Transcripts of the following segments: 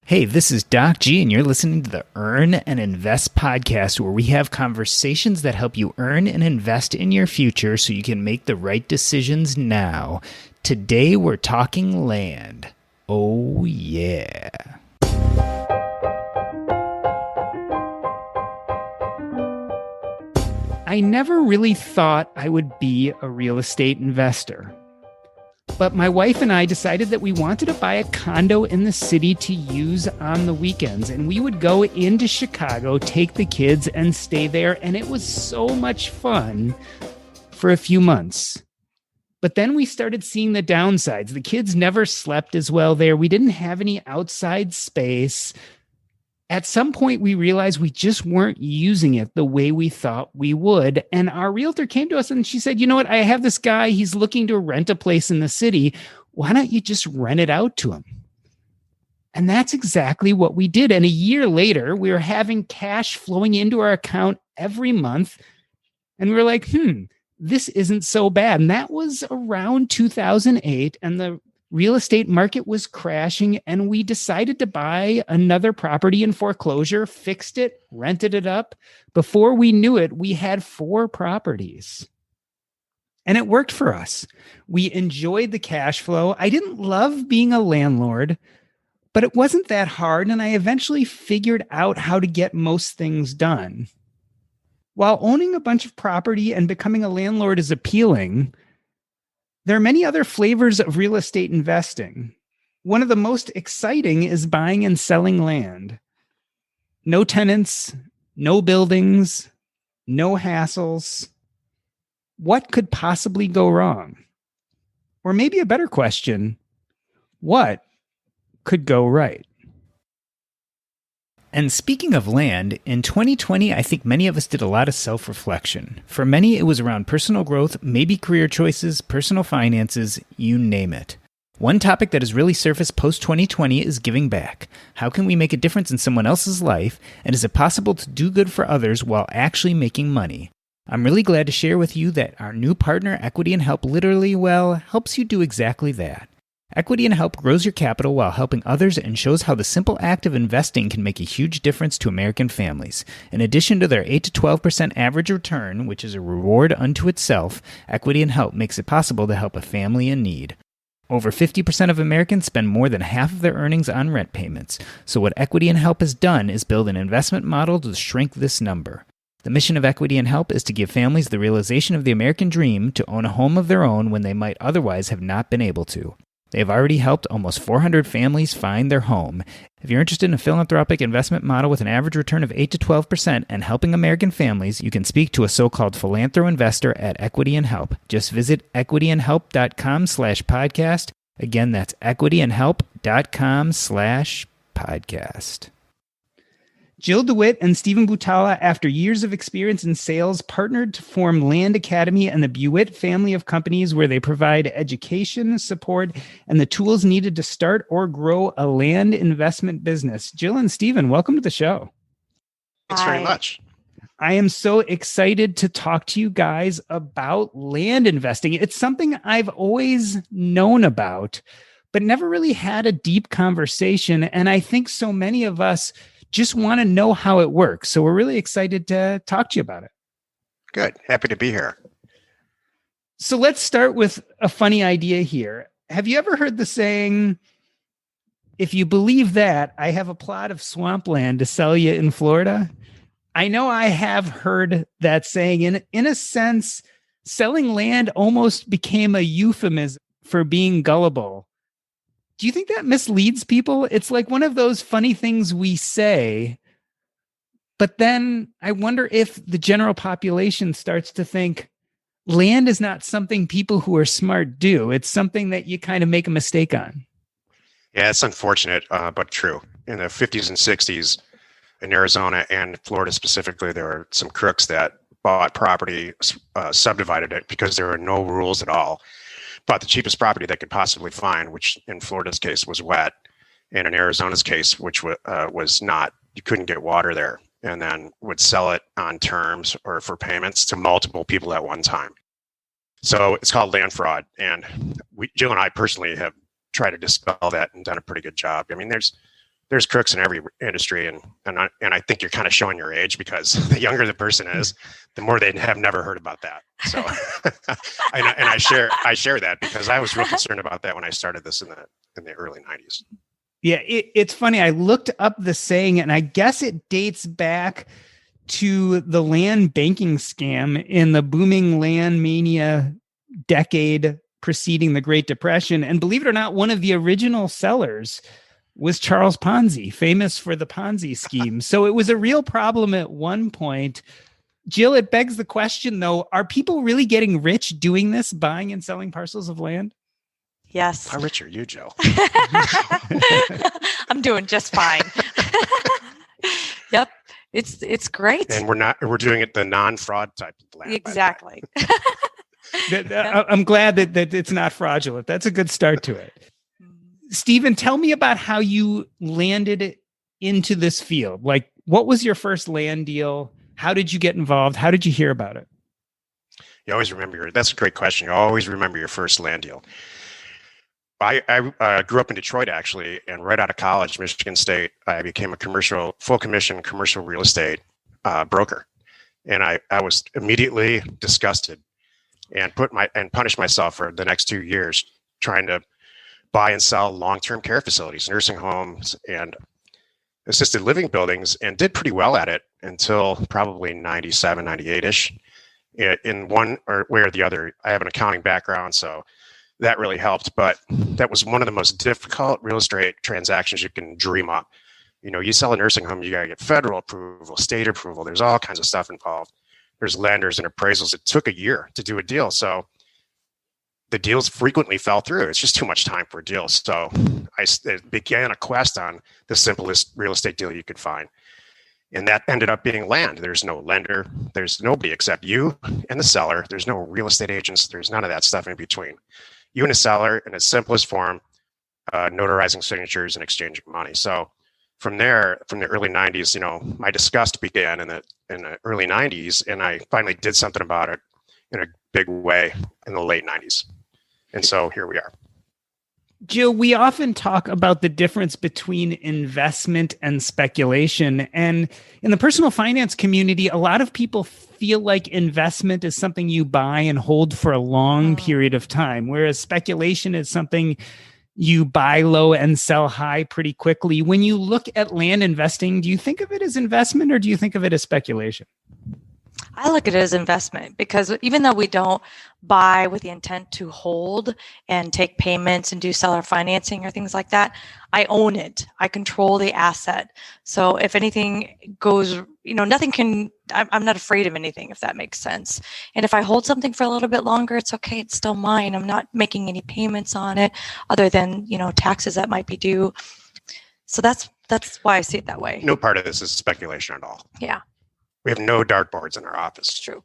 Hey, this is Doc G, and you're listening to the Earn and Invest podcast, where we have conversations that help you earn and invest in your future so you can make the right decisions now. Today, we're talking land. Oh, yeah. I never really thought I would be a real estate investor. But my wife and I decided that we wanted to buy a condo in the city to use on the weekends. And we would go into Chicago, take the kids, and stay there. And it was so much fun for a few months. But then we started seeing the downsides. The kids never slept as well there. We didn't have any outside space. At some point, we realized we just weren't using it the way we thought we would. And our realtor came to us and she said, you know what? I have this guy. He's looking to rent a place in the city. Why don't you just rent it out to him? And that's exactly what we did. And a year later, we were having cash flowing into our account every month. And we were like, this isn't so bad. And that was around 2008. And the real estate market was crashing, and we decided to buy another property in foreclosure, fixed it, rented it up. Before we knew it, we had 4 properties. And it worked for us. We enjoyed the cash flow. I didn't love being a landlord, but it wasn't that hard, and I eventually figured out how to get most things done. While owning a bunch of property and becoming a landlord is appealing, there are many other flavors of real estate investing. One of the most exciting is buying and selling land. No tenants, no buildings, no hassles. What could possibly go wrong? Or maybe a better question, what could go right? And speaking of land, in 2020, I think many of us did a lot of self-reflection. For many, it was around personal growth, maybe career choices, personal finances, you name it. One topic that has really surfaced post-2020 is giving back. How can we make a difference in someone else's life, and is it possible to do good for others while actually making money? I'm really glad to share with you that our new partner, Equity and Help, literally, helps you do exactly that. Equity and Help grows your capital while helping others and shows how the simple act of investing can make a huge difference to American families. In addition to their 8 to 12% average return, which is a reward unto itself, Equity and Help makes it possible to help a family in need. Over 50% of Americans spend more than half of their earnings on rent payments. So what Equity and Help has done is build an investment model to shrink this number. The mission of Equity and Help is to give families the realization of the American dream to own a home of their own when they might otherwise have not been able to. They have already helped almost 400 families find their home. If you're interested in a philanthropic investment model with an average return of 8 to 12% and helping American families, you can speak to a so-called philanthro investor at Equity and Help. Just visit equityandhelp.com/podcast. Again, that's equityandhelp.com/podcast. Jill Dewit and Stephen Butala, after years of experience in sales, partnered to form Land Academy and the Dewit family of companies where they provide education, support, and the tools needed to start or grow a land investment business. Jill and Stephen, welcome to the show. Thanks very much. I am so excited to talk to you guys about land investing. It's something I've always known about, but never really had a deep conversation. And I think so many of us just want to know how it works. So we're really excited to talk to you about it. Good. Happy to be here. So let's start with a funny idea here. Have you ever heard the saying, if you believe that, I have a plot of swampland to sell you in Florida? I know I have heard that saying. In a sense, selling land almost became a euphemism for being gullible. Do you think that misleads people? It's like one of those funny things we say, but then I wonder if the general population starts to think land is not something people who are smart do. It's something that you kind of make a mistake on. Yeah, it's unfortunate, but true. In the 50s and 60s in Arizona and Florida specifically, there were some crooks that bought property, subdivided it because there were no rules at all. Bought the cheapest property they could possibly find, which in Florida's case was wet, and in Arizona's case, which was not, you couldn't get water there, and then would sell it on terms or for payments to multiple people at one time. So it's called land fraud. And Jill and I personally have tried to dispel that and done a pretty good job. I mean, there's there's crooks in every industry, and I think you're kind of showing your age, because the younger the person is, the more they have never heard about that. So, I share that, because I was real concerned about that when I started this in the early 90s. Yeah, it's funny. I looked up the saying, and I guess it dates back to the land banking scam in the booming land mania decade preceding the Great Depression. And believe it or not, one of the original sellers was Charles Ponzi, famous for the Ponzi scheme. So it was a real problem at one point. Jill, it begs the question, though, are people really getting rich doing this, buying and selling parcels of land? Yes. How rich are you, Jill? I'm doing just fine. Yep. It's great. And we're doing it the non-fraud type of land. Exactly. I'm glad that it's not fraudulent. That's a good start to it. Stephen, tell me about how you landed into this field. Like, what was your first land deal? How did you get involved? How did you hear about it? You always remember that's a great question. You always remember your first land deal. I grew up in Detroit, actually, and right out of college, Michigan State, I became a full commission commercial real estate broker. And I was immediately disgusted and punished myself for the next 2 years trying to buy and sell long-term care facilities, nursing homes, and assisted living buildings, and did pretty well at it until probably 97, 98-ish. In one way or the other, I have an accounting background, so that really helped. But that was one of the most difficult real estate transactions you can dream up. You sell a nursing home, you got to get federal approval, state approval. There's all kinds of stuff involved. There's lenders and appraisals. It took a year to do a deal. So the deals frequently fell through. It's just too much time for a deal. So I began a quest on the simplest real estate deal you could find. And that ended up being land. There's no lender. There's nobody except you and the seller. There's no real estate agents. There's none of that stuff in between. You and a seller in its simplest form, notarizing signatures and exchanging money. So from there, from the early 90s, my disgust began in the early 90s, and I finally did something about it in a big way in the late 90s. And so here we are. Jill, we often talk about the difference between investment and speculation. And in the personal finance community, a lot of people feel like investment is something you buy and hold for a long period of time, whereas speculation is something you buy low and sell high pretty quickly. When you look at land investing, do you think of it as investment or do you think of it as speculation? I look at it as investment, because even though we don't buy with the intent to hold and take payments and do seller financing or things like that, I own it. I control the asset. So if anything goes, I'm not afraid of anything, if that makes sense. And if I hold something for a little bit longer, it's okay. It's still mine. I'm not making any payments on it other than, taxes that might be due. So that's why I see it that way. No part of this is speculation at all. Yeah. We have no dartboards in our office. It's true.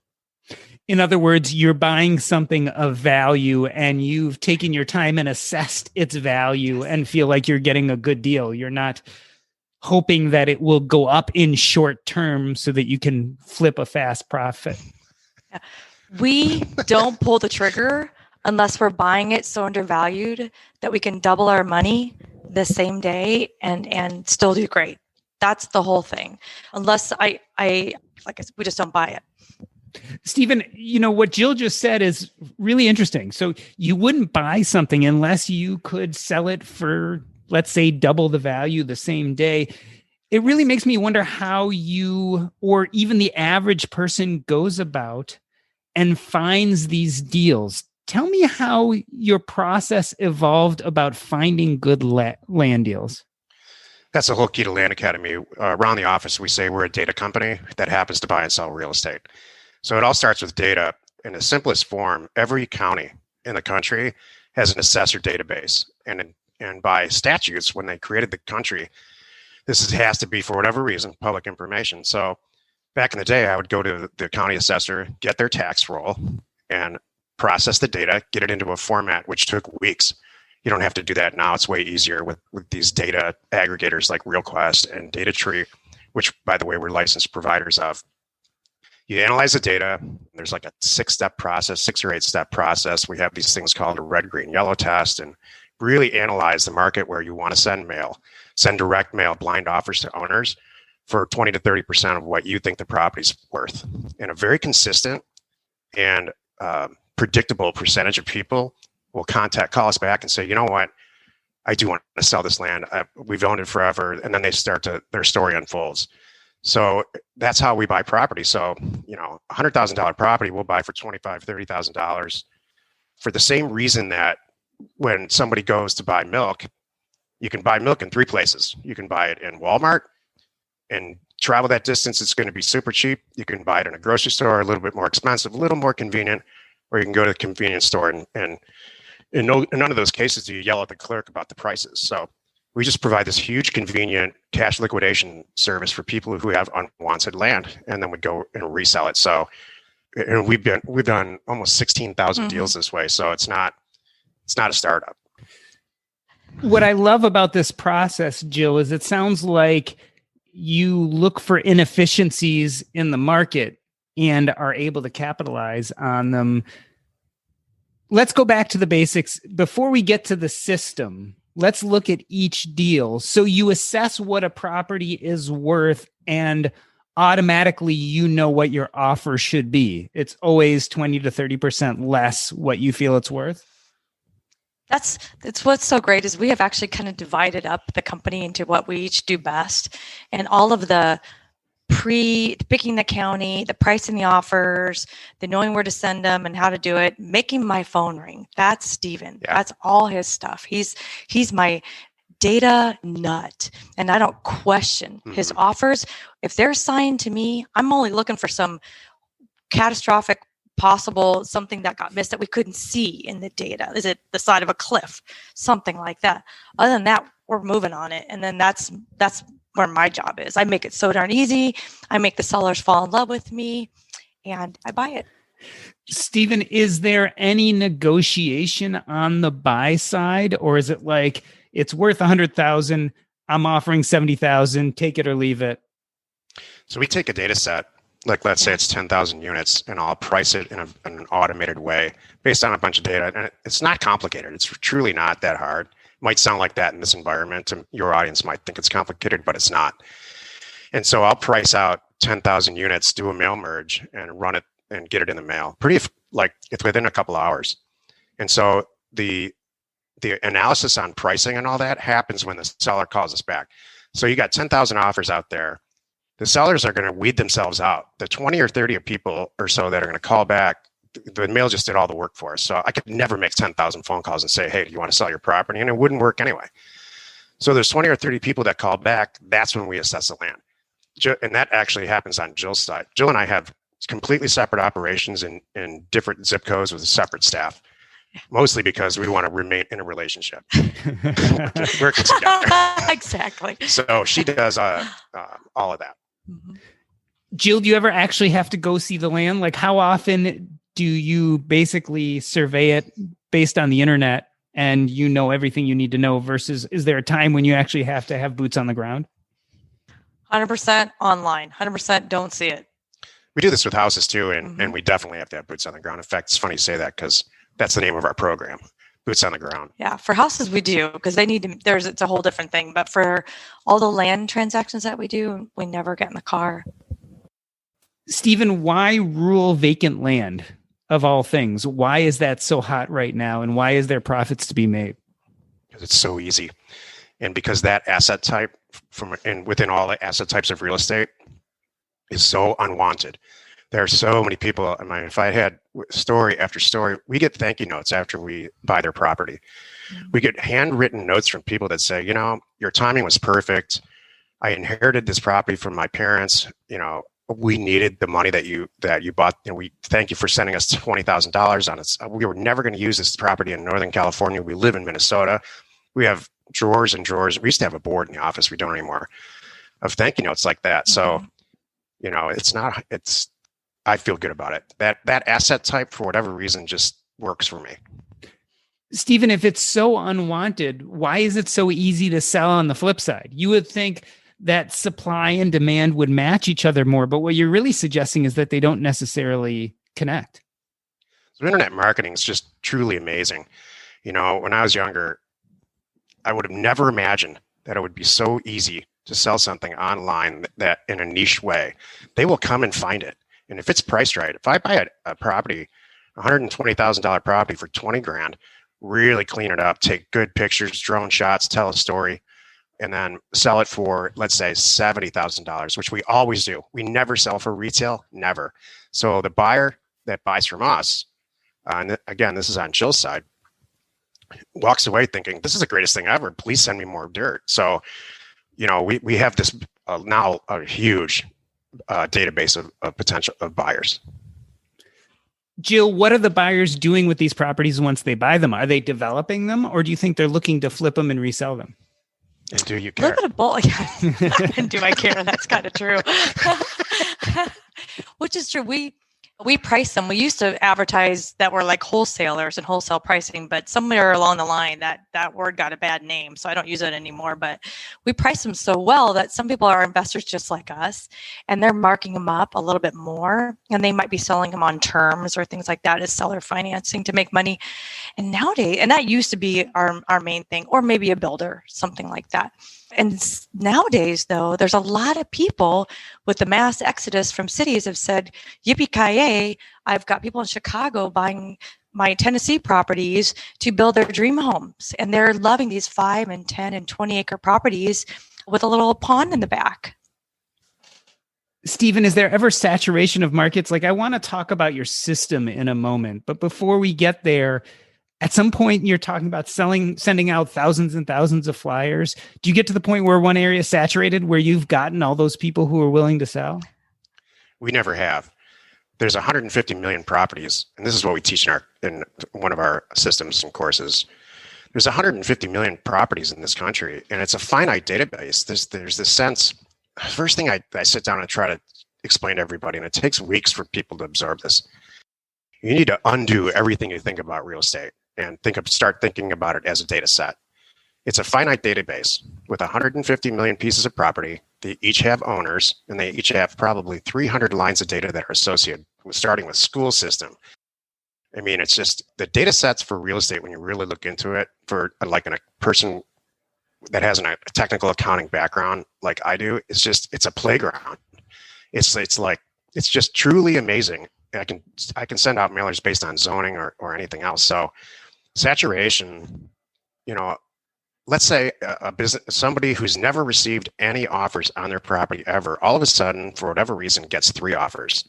In other words, you're buying something of value and you've taken your time and assessed its value and feel like you're getting a good deal. You're not hoping that it will go up in short term so that you can flip a fast profit. Yeah. We don't pull the trigger unless we're buying it so undervalued that we can double our money the same day and still do great. That's the whole thing. Unless we just don't buy it. Stephen, what Jill just said is really interesting. So you wouldn't buy something unless you could sell it for, let's say, double the value the same day. It really makes me wonder how you, or even the average person, goes about and finds these deals. Tell me how your process evolved about finding good land deals. That's the whole key to Land Academy. Around the office, we say we're a data company that happens to buy and sell real estate. So it all starts with data. In the simplest form, every county in the country has an assessor database. And by statutes, when they created the country, has to be, for whatever reason, public information. So back in the day, I would go to the county assessor, get their tax roll, and process the data, get it into a format, which took weeks. You don't have to do that now. It's way easier with these data aggregators like RealQuest and DataTree, which, by the way, we're licensed providers of. You analyze the data. There's like a 6 or 8-step process. We have these things called a red, green, yellow test, and really analyze the market where you want to send mail. send direct mail blind offers to owners for 20 to 30% of what you think the property's worth. And a very consistent and predictable percentage of people will call us back and say, you know what, I do want to sell this land. We've owned it forever. And then their story unfolds. So that's how we buy property. So, $100,000 property we'll buy for $25,000, $30,000 for the same reason that when somebody goes to buy milk, you can buy milk in 3 places. You can buy it in Walmart and travel that distance. It's going to be super cheap. You can buy it in a grocery store, a little bit more expensive, a little more convenient, or you can go to the convenience store and in none of those cases do you yell at the clerk about the prices. So we just provide this huge convenient cash liquidation service for people who have unwanted land, and then we go and resell it. So, and we've done almost 16,000 deals this way. So it's not a startup. What I love about this process, Jill, is it sounds like you look for inefficiencies in the market and are able to capitalize on them. Let's go back to the basics. Before we get to the system, let's look at each deal. So you assess what a property is worth and automatically you know what your offer should be. It's always 20 to 30% less what you feel it's worth. That's what's so great is we have actually kind of divided up the company into what we each do best, and all of the picking the county, the pricing the offers, the knowing where to send them and how to do it, making my phone ring. That's Steven. Yeah. That's all his stuff. He's my data nut, and I don't question his offers. If they're assigned to me, I'm only looking for some catastrophic possible something that got missed that we couldn't see in the data. Is it the side of a cliff? Something like that. Other than that, we're moving on it. And then that's where my job is. I make it so darn easy. I make the sellers fall in love with me and I buy it. Steven, is there any negotiation on the buy side, or is it like it's worth 100,000, I'm offering 70,000, take it or leave it? So we take a data set, like let's say it's 10,000 units, and I'll price it in an automated way based on a bunch of data. And it's not complicated. It's truly not that hard. It might sound like that in this environment, and your audience might think it's complicated, but it's not. And so I'll price out 10,000 units, do a mail merge, and run it and get it in the mail. It's within a couple hours. And so the analysis on pricing and all that happens when the seller calls us back. So you got 10,000 offers out there. The sellers are going to weed themselves out. The 20 or 30 people or so that are going to call back, the mail just did all the work for us. So I could never make 10,000 phone calls and say, hey, do you want to sell your property? And it wouldn't work anyway. So there's 20 or 30 people that call back. That's when we assess the land. And that actually happens on Jill's side. Jill and I have completely separate operations in different zip codes with a separate staff, mostly because we want to remain in a relationship. Working together. Exactly. So she does all of that. Mm-hmm. Jill, do you ever actually have to go see the land? Like, how often do you basically survey it based on the internet and you know everything you need to know, versus is there a time when you actually have to have boots on the ground? 100% online, 100% don't see it. We do this with houses too, and we definitely have to have boots on the ground. In fact, it's funny you say that because that's the name of our program, Boots on the Ground. Yeah, for houses we do, because they need to, it's a whole different thing. But for all the land transactions that we do, we never get in the car. Steven, why rural vacant land of all things? Why is that so hot right now? And why is there profits to be made? Because it's so easy. And because that asset type within all the asset types of real estate is so unwanted. There are so many people. I mean, if I had story after story, we get thank you notes after we buy their property. We get handwritten notes from people that say, your timing was perfect. I inherited this property from my parents. We needed the money that you bought, and we thank you for sending us $20,000 on it. We were never going to use this property in Northern California. We live in Minnesota. We have drawers and drawers. We used to have a board in the office. We don't anymore, of thank you notes like that. So, I feel good about it. That asset type, for whatever reason, just works for me. Steven, if it's so unwanted, why is it so easy to sell on the flip side? You would think that supply and demand would match each other more, but what you're really suggesting is that they don't necessarily connect. So internet marketing is just truly amazing. When I was younger, I would have never imagined that it would be so easy to sell something online that in a niche way, they will come and find it. And if it's priced right, if I buy a property, $120,000 property for 20 grand, really clean it up, take good pictures, drone shots, tell a story, and then sell it for, let's say, $70,000, which we always do. We never sell for retail, never. So the buyer that buys from us, and again, this is on Jill's side, walks away thinking, this is the greatest thing ever. Please send me more dirt. So, we have this now a huge database of potential of buyers. Jill, what are the buyers doing with these properties once they buy them? Are they developing them, or do you think they're looking to flip them and resell them? And do you care? A little bit of both. Yeah. And do I care? That's kind of true. Which is true. We price them. We used to advertise that we're like wholesalers and wholesale pricing, but somewhere along the line that word got a bad name. So I don't use it anymore, but we price them so well that some people are investors just like us, and they're marking them up a little bit more, and they might be selling them on terms or things like that as seller financing to make money. And nowadays, and that used to be our main thing, or maybe a builder, something like that. And nowadays, though, there's a lot of people with the mass exodus from cities have said, yippee-ki-yay, I've got people in Chicago buying my Tennessee properties to build their dream homes. And they're loving these 5 and 10 and 20 acre properties with a little pond in the back. Stephen, is there ever saturation of markets? Like, I want to talk about your system in a moment, but before we get there, at some point you're talking about sending out thousands and thousands of flyers. Do you get to the point where one area is saturated, where you've gotten all those people who are willing to sell? We never have. There's 150 million properties, and this is what we teach in one of our systems and courses. There's 150 million properties in this country, and it's a finite database. There's this sense. First thing I sit down and try to explain to everybody, and it takes weeks for people to absorb this. You need to undo everything you think about real estate and start thinking about it as a data set. It's a finite database with 150 million pieces of property. They each have owners, and they each have probably 300 lines of data that are associated with, starting with school system. I mean, it's just the data sets for real estate, when you really look into it, for like a person that has a technical accounting background like I do, it's a playground. It's just truly amazing. I can send out mailers based on zoning or anything else. So saturation, let's say a business, somebody who's never received any offers on their property ever, all of a sudden, for whatever reason, gets 3 offers.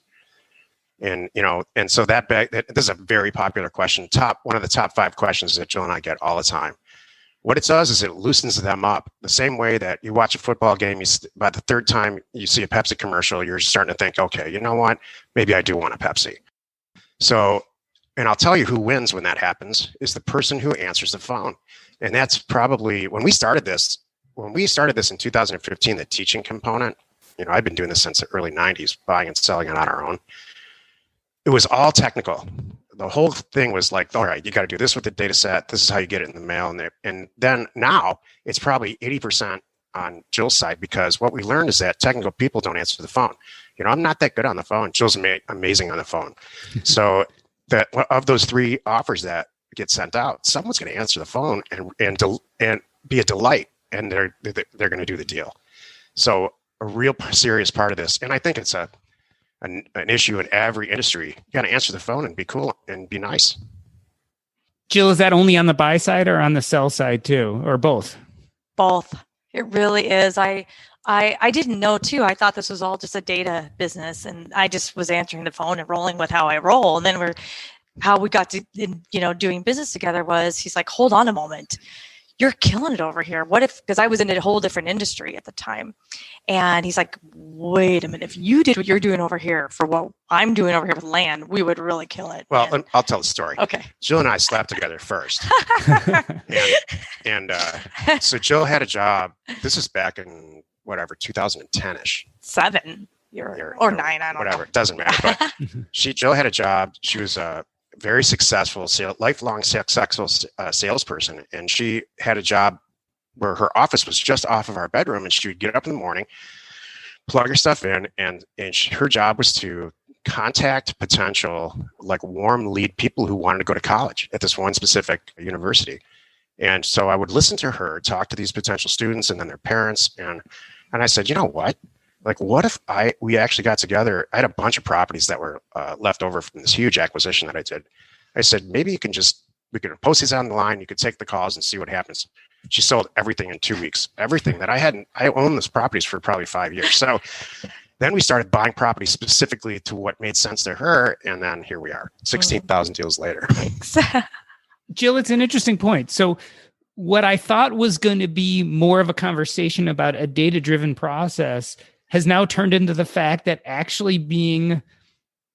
And, and so this is a very popular question. One of the top 5 questions that Jill and I get all the time. What it does is it loosens them up the same way that you watch a football game. By the 3rd time you see a Pepsi commercial, you're starting to think, okay, you know what? Maybe I do want a Pepsi. So, and I'll tell you who wins when that happens is the person who answers the phone. And that's probably when we started this in 2015, the teaching component, I've been doing this since the early 90s, buying and selling it on our own. It was all technical. The whole thing was like, all right, you got to do this with the data set. This is how you get it in the mail. And then now it's probably 80% on Jill's side, because what we learned is that technical people don't answer the phone. I'm not that good on the phone. Jill's amazing on the phone. So that of those 3 offers that get sent out, someone's going to answer the phone and be a delight, and they're going to do the deal. So a real serious part of this, and I think it's an issue in every industry. You got to answer the phone and be cool and be nice. Jill, is that only on the buy side or on the sell side too, or both? Both. It really is. I didn't know too. I thought this was all just a data business, and I just was answering the phone and rolling with how I roll. And then how we got to, doing business together was, he's like, hold on a moment. You're killing it over here. What if, because I was in a whole different industry at the time. And he's like, wait a minute, if you did what you're doing over here for what I'm doing over here with land, we would really kill it. Well, I'll tell the story. Okay. Jill and I slept together first. and so Jill had a job. This is back in 2010-ish. 7 or 9, I don't know. Whatever, it doesn't matter. But Jill had a job. She was a very successful, lifelong successful salesperson. And she had a job where her office was just off of our bedroom, and she would get up in the morning, plug her stuff in, and her job was to contact potential, like warm lead people who wanted to go to college at this one specific university. And so I would listen to her talk to these potential students and then their parents. And I said, you know what? Like, what if we actually got together? I had a bunch of properties that were left over from this huge acquisition that I did. I said, maybe we could post these on the line. You could take the calls and see what happens. She sold everything in 2 weeks, everything that I owned those properties for probably 5 years. So then we started buying properties specifically to what made sense to her. And then here we are, 16,000 deals later. Jill, it's an interesting point. So what I thought was going to be more of a conversation about a data-driven process has now turned into the fact that actually being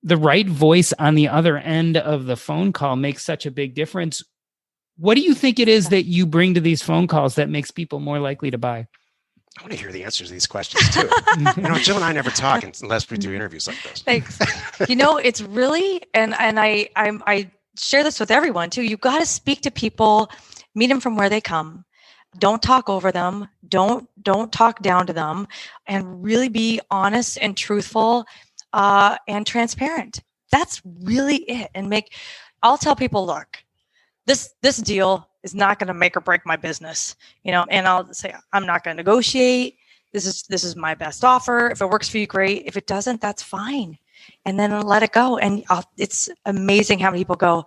the right voice on the other end of the phone call makes such a big difference. What do you think it is that you bring to these phone calls that makes people more likely to buy? I want to hear the answers to these questions too. Jill and I never talk unless we do interviews like this. Thanks. It's really, and I share this with everyone too. You've got to speak to people, meet them from where they come. Don't talk over them. Don't talk down to them, and really be honest and truthful and transparent. That's really it. And I'll tell people, look, this deal is not going to make or break my business, and I'll say, I'm not going to negotiate. This is my best offer. If it works for you, great. If it doesn't, that's fine. And then let it go. And it's amazing how many people go,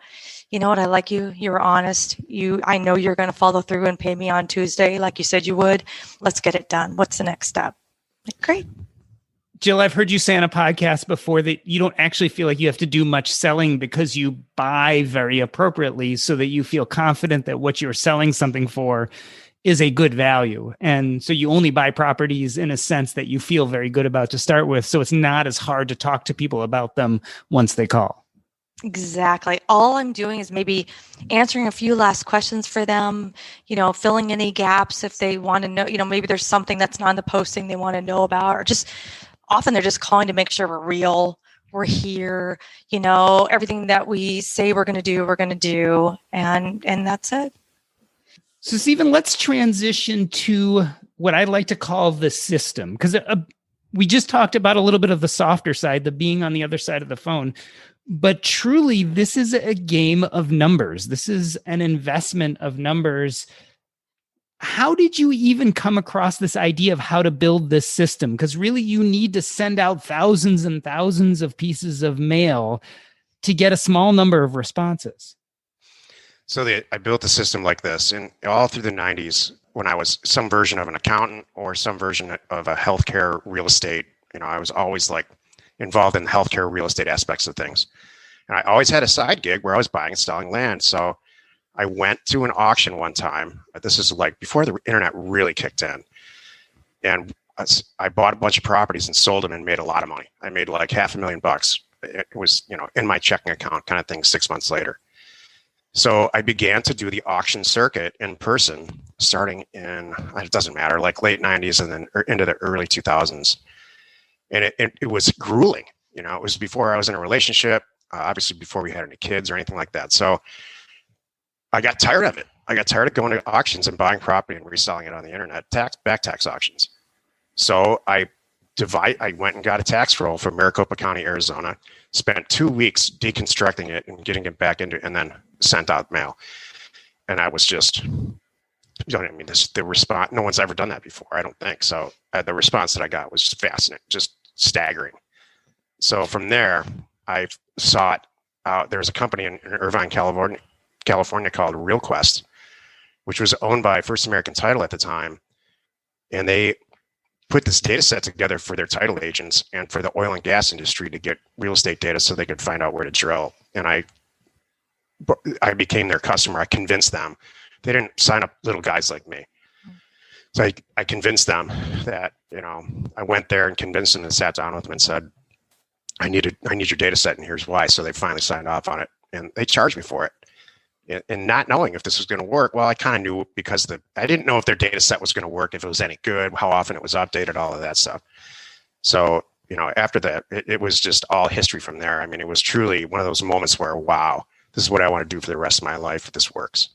you know what? I like you. You're honest. I know you're going to follow through and pay me on Tuesday, like you said you would. Let's get it done. What's the next step? Great. Jill, I've heard you say on a podcast before that you don't actually feel like you have to do much selling because you buy very appropriately so that you feel confident that what you're selling something for is a good value. And so you only buy properties in a sense that you feel very good about to start with. So it's not as hard to talk to people about them once they call. Exactly. All I'm doing is maybe answering a few last questions for them, filling any gaps if they want to know, maybe there's something that's not in the posting they want to know about, or just often they're just calling to make sure we're real, we're here, everything that we say we're going to do, and that's it. So, Stephen, let's transition to what I like to call the system, because we just talked about a little bit of the softer side, the being on the other side of the phone. But truly, this is a game of numbers. This is an investment of numbers. How did you even come across this idea of how to build this system? Because really, you need to send out thousands and thousands of pieces of mail to get a small number of responses. So I built the system like this, and all through the 90s, when I was some version of an accountant or some version of a healthcare real estate, I was always involved in the healthcare real estate aspects of things. And I always had a side gig where I was buying and selling land. So I went to an auction one time. This is before the internet really kicked in. And I bought a bunch of properties and sold them and made a lot of money. I made $500,000. It was, in my checking account kind of thing 6 months later. So I began to do the auction circuit in person, starting in, it doesn't matter, late 90s and then into the early 2000s. And it was grueling. It was before I was in a relationship, obviously before we had any kids or anything like that. So I got tired of it. I got tired of going to auctions and buying property and reselling it on the internet, back tax auctions. So I went and got a tax roll from Maricopa County, Arizona, spent 2 weeks deconstructing it and getting it back into, and then sent out mail. And I was just, the response, no one's ever done that before, I don't think. So the response that I got was just fascinating, just staggering. So from there, I sought out, there was a company in Irvine, California called RealQuest, which was owned by First American Title at the time. And they put this data set together for their title agents and for the oil and gas industry to get real estate data so they could find out where to drill. And I became their customer. I convinced them. They didn't sign up little guys like me. So I convinced them that, I went there and convinced them and sat down with them and said, I need your data set and here's why. So they finally signed off on it and they charged me for it. And not knowing if this was going to work, well, I kind of knew because I didn't know if their data set was going to work, if it was any good, how often it was updated, all of that stuff. So, after that, it was just all history from there. I mean, it was truly one of those moments where, wow, this is what I want to do for the rest of my life if this works.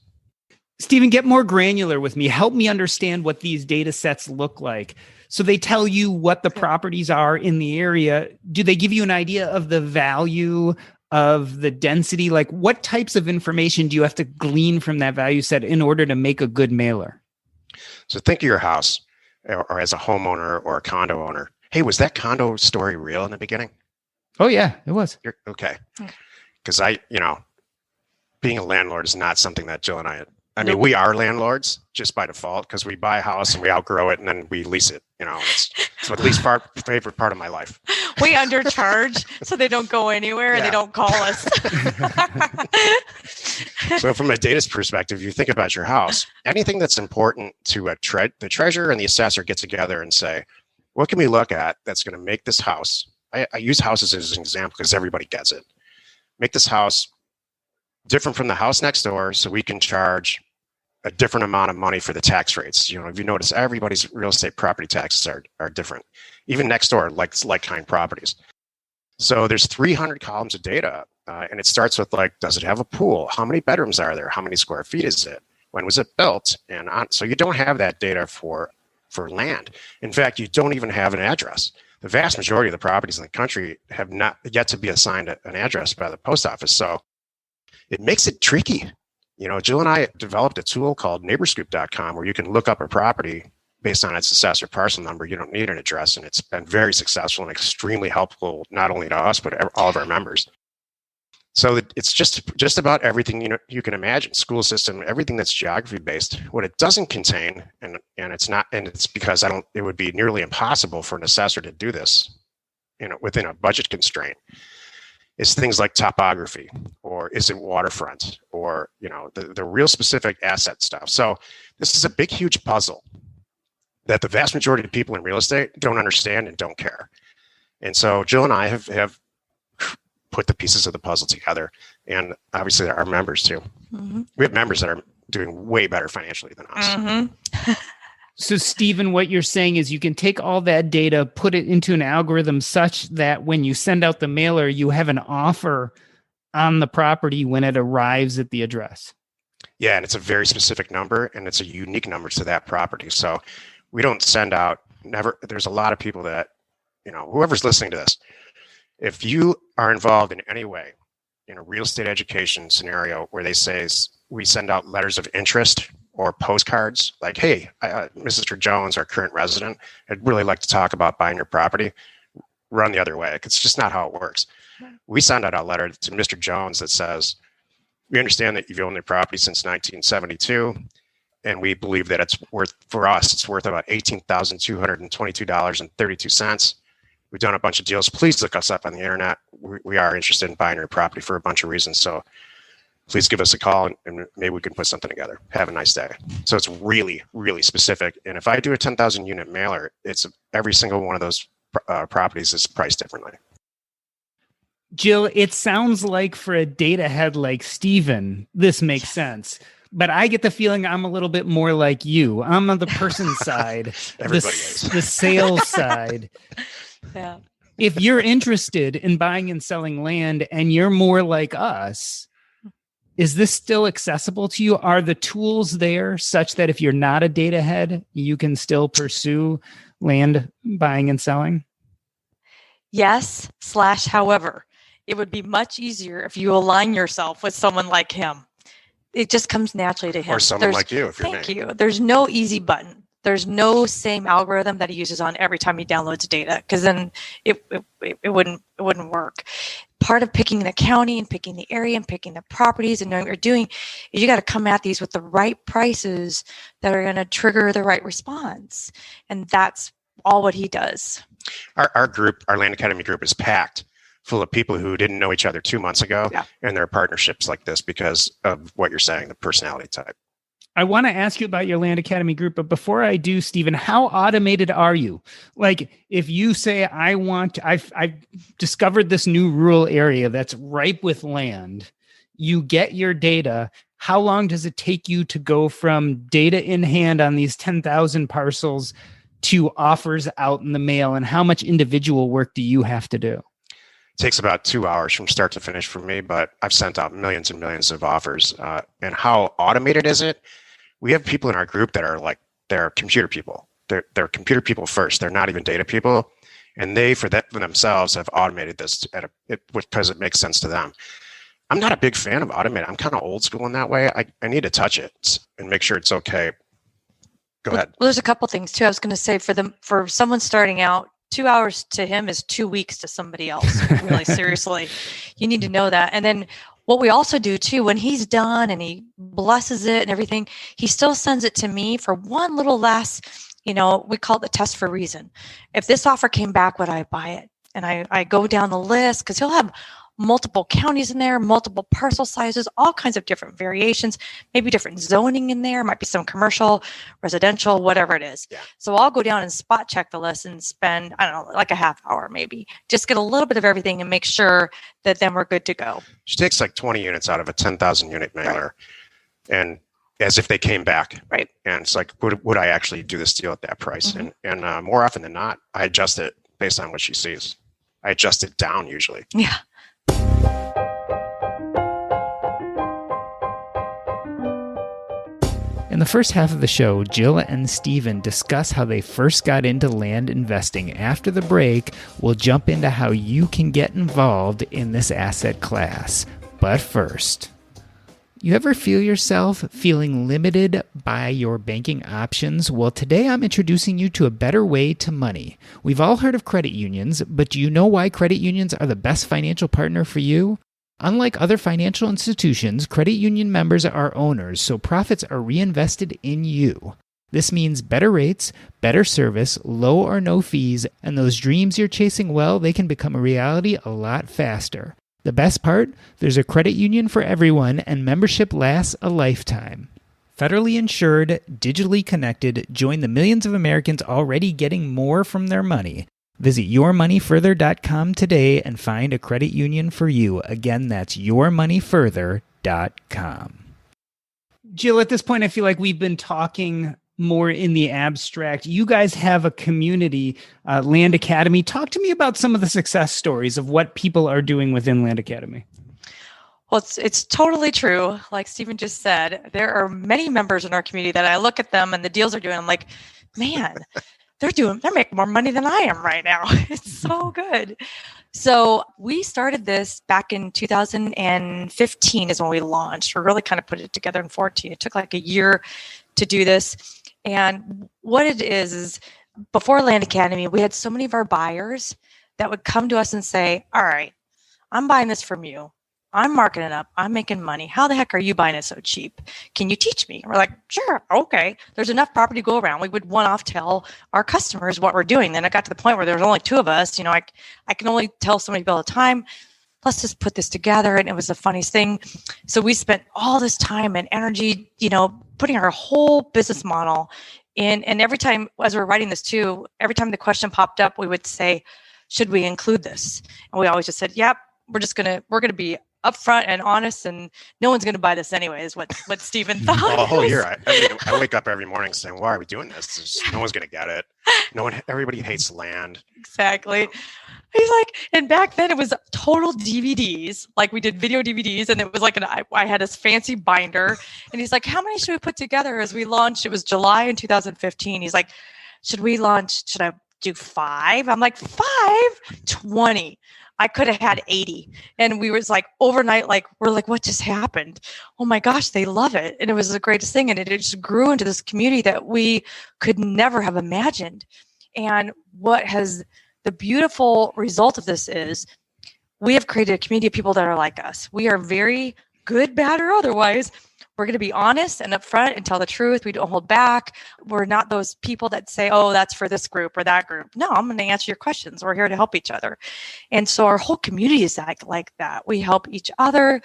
Stephen, get more granular with me. Help me understand what these data sets look like. So they tell you what the properties are in the area. Do they give you an idea of the value of the density? Like, what types of information do you have to glean from that value set in order to make a good mailer? So think of your house or as a homeowner or a condo owner. Hey, was that condo story real in the beginning? Oh, yeah, it was. Okay. Because being a landlord is not something that Jill and I mean, Nope. we are landlords just by default because we buy a house and we outgrow it and then we lease it. It's the least favorite part of my life. We undercharge so they don't go anywhere and they don't call us. So from a data perspective, you think about your house, anything that's important to the treasurer and the assessor get together and say, what can we look at that's going to make this house? I use houses as an example because everybody gets it. Make this house different from the house next door so we can charge a different amount of money for the tax rates. If you notice, everybody's real estate property taxes are different, even next door, like kind properties. So there's 300 columns of data, and it starts with does it have a pool? How many bedrooms are there? How many square feet is it? When was it built? And so you don't have that data for land. In fact, you don't even have an address. The vast majority of the properties in the country have not yet to be assigned an address by the post office. So it makes it tricky. Jill and I developed a tool called neighborscoop.com where you can look up a property based on its assessor parcel number. You don't need an address, and it's been very successful and extremely helpful, not only to us, but all of our members. So it's just about everything you can imagine, school system, everything that's geography based. What it doesn't contain, and it's because it would be nearly impossible for an assessor to do this, within a budget constraint, is things like topography, or is it waterfront, or the real specific asset stuff. So this is a big, huge puzzle that the vast majority of people in real estate don't understand and don't care. And so Jill and I have put the pieces of the puzzle together, and obviously our members too. Mm-hmm. We have members that are doing way better financially than us. Mm-hmm. So, Stephen, what you're saying is you can take all that data, put it into an algorithm such that when you send out the mailer, you have an offer on the property when it arrives at the address. Yeah, and it's a very specific number, and it's a unique number to that property. So we don't send out, there's a lot of people that, whoever's listening to this, if you are involved in any way in a real estate education scenario where they say we send out letters of interest or postcards like, hey, Mr. Jones, our current resident, I'd really like to talk about buying your property, run the other way. It's just not how it works. We send out a letter to Mr. Jones that says, we understand that you've owned the property since 1972, and we believe that it's worth about $18,222.32. We've done a bunch of deals. Please look us up on the internet. We are interested in buying your property for a bunch of reasons. So please give us a call and maybe we can put something together. Have a nice day. So it's really, really specific. And if I do a 10,000 unit mailer, it's every single one of those properties is priced differently. Jill, it sounds like for a data head like Stephen, this makes sense. But I get the feeling I'm a little bit more like you. I'm on the person side, the sales side. Yeah. If you're interested in buying and selling land and you're more like us, is this still accessible to you? Are the tools there such that if you're not a data head, you can still pursue land buying and selling? Yes, however, it would be much easier if you align yourself with someone like him. It just comes naturally to him. Or someone like you, if you're Thank you. There's no easy button. There's no same algorithm that he uses on every time he downloads data, because then it wouldn't work. Part of picking the county and picking the area and picking the properties and knowing what you're doing is you got to come at these with the right prices that are going to trigger the right response. And that's all what he does. Our group, our Land Academy group, is packed full of people who didn't know each other 2 months ago, and there are partnerships like this because of what you're saying, the personality type. I want to ask you about your Land Academy group, but before I do, Stephen, how automated are you? Like, if you say, I've discovered this new rural area that's ripe with land, you get your data. How long does it take you to go from data in hand on these 10,000 parcels to offers out in the mail? And how much individual work do you have to do? It takes about 2 hours from start to finish for me, but I've sent out millions and millions of offers. And how automated is it? We have people in our group that are they're computer people. They're computer people first. They're not even data people. And they, for themselves, have automated this because it makes sense to them. I'm not a big fan of automated. I'm kind of old school in that way. I need to touch it and make sure it's okay. Go ahead. Well, there's a couple things too. I was going to say for someone starting out, 2 hours to him is 2 weeks to somebody else. Really, seriously, you need to know that. And then what we also do too, when he's done and he blesses it and everything, he still sends it to me for one little last, we call it the test for reason. If this offer came back, would I buy it? And I go down the list because he'll have multiple counties in there, multiple parcel sizes, all kinds of different variations, maybe different zoning in there, might be some commercial, residential, whatever it is. Yeah. So I'll go down and spot check the list and spend, I don't know, like a half hour maybe. Just get a little bit of everything and make sure that then we're good to go. She takes like 20 units out of a 10,000 unit mailer, and as if they came back. Right. And it's like, would I actually do this deal at that price? Mm-hmm. And more often than not, I adjust it based on what she sees. I adjust it down usually. Yeah. In the first half of the show, Jill and Stephen discuss how they first got into land investing. After the break, we'll jump into how you can get involved in this asset class. But first, you ever feel yourself feeling limited by your banking options? Well, today I'm introducing you to a better way to money. We've all heard of credit unions, but do you know why credit unions are the best financial partner for you? Unlike other financial institutions, credit union members are owners, so profits are reinvested in you. This means better rates, better service, low or no fees, and those dreams you're chasing, well, they can become a reality a lot faster. The best part? There's a credit union for everyone, and membership lasts a lifetime. Federally insured, digitally connected, join the millions of Americans already getting more from their money. Visit yourmoneyfurther.com today and find a credit union for you. Again, that's yourmoneyfurther.com. Jill, at this point, I feel like we've been talking more in the abstract. You guys have a community, Land Academy. Talk to me about some of the success stories of what people are doing within Land Academy. Well, it's totally true. Like Stephen just said, there are many members in our community that I look at them and the deals they're doing. I'm like, man, they're making more money than I am right now. It's so good. So we started this back in 2015 is when we launched. We really kind of put it together in 14. It took like a year to do this. And what it is before Land Academy, we had so many of our buyers that would come to us and say, all right, I'm buying this from you. I'm marking it up. I'm making money. How the heck are you buying it so cheap? Can you teach me? And we're like, sure. Okay. There's enough property to go around. We would one-off tell our customers what we're doing. Then it got to the point where there was only two of us. I can only tell so many people at a time. Let's just put this together. And it was the funniest thing. So we spent all this time and energy, putting our whole business model in. And every time, as we're writing this too, every time the question popped up, we would say, should we include this? And we always just said, yep, we're going to be upfront and honest, and no one's going to buy this anyway, is what Stephen thought. Well, a whole year. I wake up every morning saying, why are we doing this? No one's going to get it. Everybody hates land. Exactly. He's like, and back then it was total DVDs. Like we did video DVDs, and it was like I had this fancy binder, and he's like, how many should we put together as we launched? It was July in 2015. He's like, should I do 5? I'm like, 5? 20. I could have had 80. And we was like overnight, we're like, what just happened? Oh my gosh, they love it. And it was the greatest thing. And it just grew into this community that we could never have imagined. And the beautiful result of this is we have created a community of people that are like us. We are very good, bad, or otherwise. We're going to be honest and upfront and tell the truth. We don't hold back. We're not those people that say, oh, that's for this group or that group. No, I'm going to answer your questions. We're here to help each other. And so our whole community is like that. We help each other.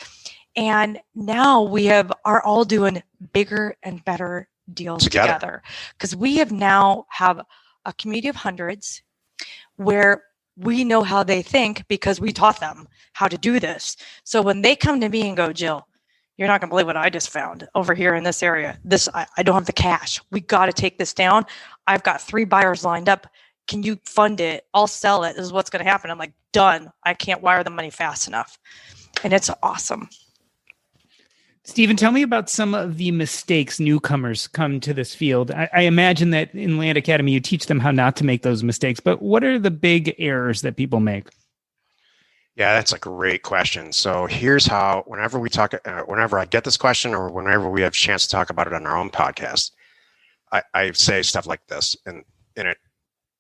And now we are all doing bigger and better deals together. Because we have a community of hundreds where we know how they think because we taught them how to do this. So when they come to me and go, Jill, you're not going to believe what I just found over here in this area. I don't have the cash. We got to take this down. I've got 3 buyers lined up. Can you fund it? I'll sell it. This is what's going to happen. I'm like, done. I can't wire the money fast enough. And it's awesome. Stephen, tell me about some of the mistakes newcomers come to this field. I imagine that in Land Academy, you teach them how not to make those mistakes, but what are the big errors that people make? Yeah, that's a great question. So here's how, whenever I get this question or whenever we have a chance to talk about it on our own podcast, I say stuff like this, and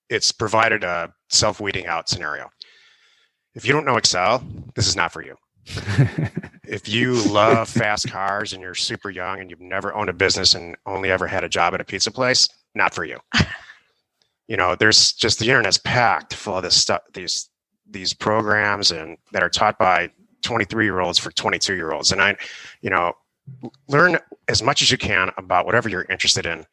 it's provided a self-weeding out scenario. If you don't know Excel, this is not for you. If you love fast cars and you're super young and you've never owned a business and only ever had a job at a pizza place, not for you. There's just, the internet's packed full of this stuff, these programs and that are taught by 23-year-olds for 22-year-olds. And learn as much as you can about whatever you're interested in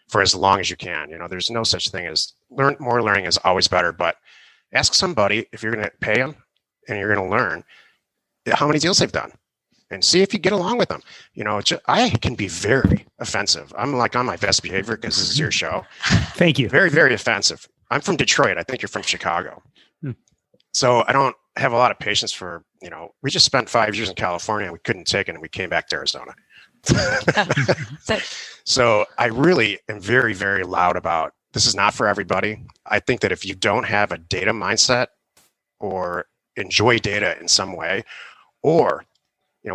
for as long as you can. There's no such thing as more learning is always better, but ask somebody if you're going to pay them and you're going to learn how many deals they've done and see if you get along with them. I can be very offensive. I'm like on my best behavior because this is your show. Thank you. Very, very offensive. I'm from Detroit. I think you're from Chicago. So I don't have a lot of patience for, we just spent 5 years in California and we couldn't take it and we came back to Arizona. So I really am very, very loud about this is not for everybody. I think that if you don't have a data mindset or enjoy data in some way, or,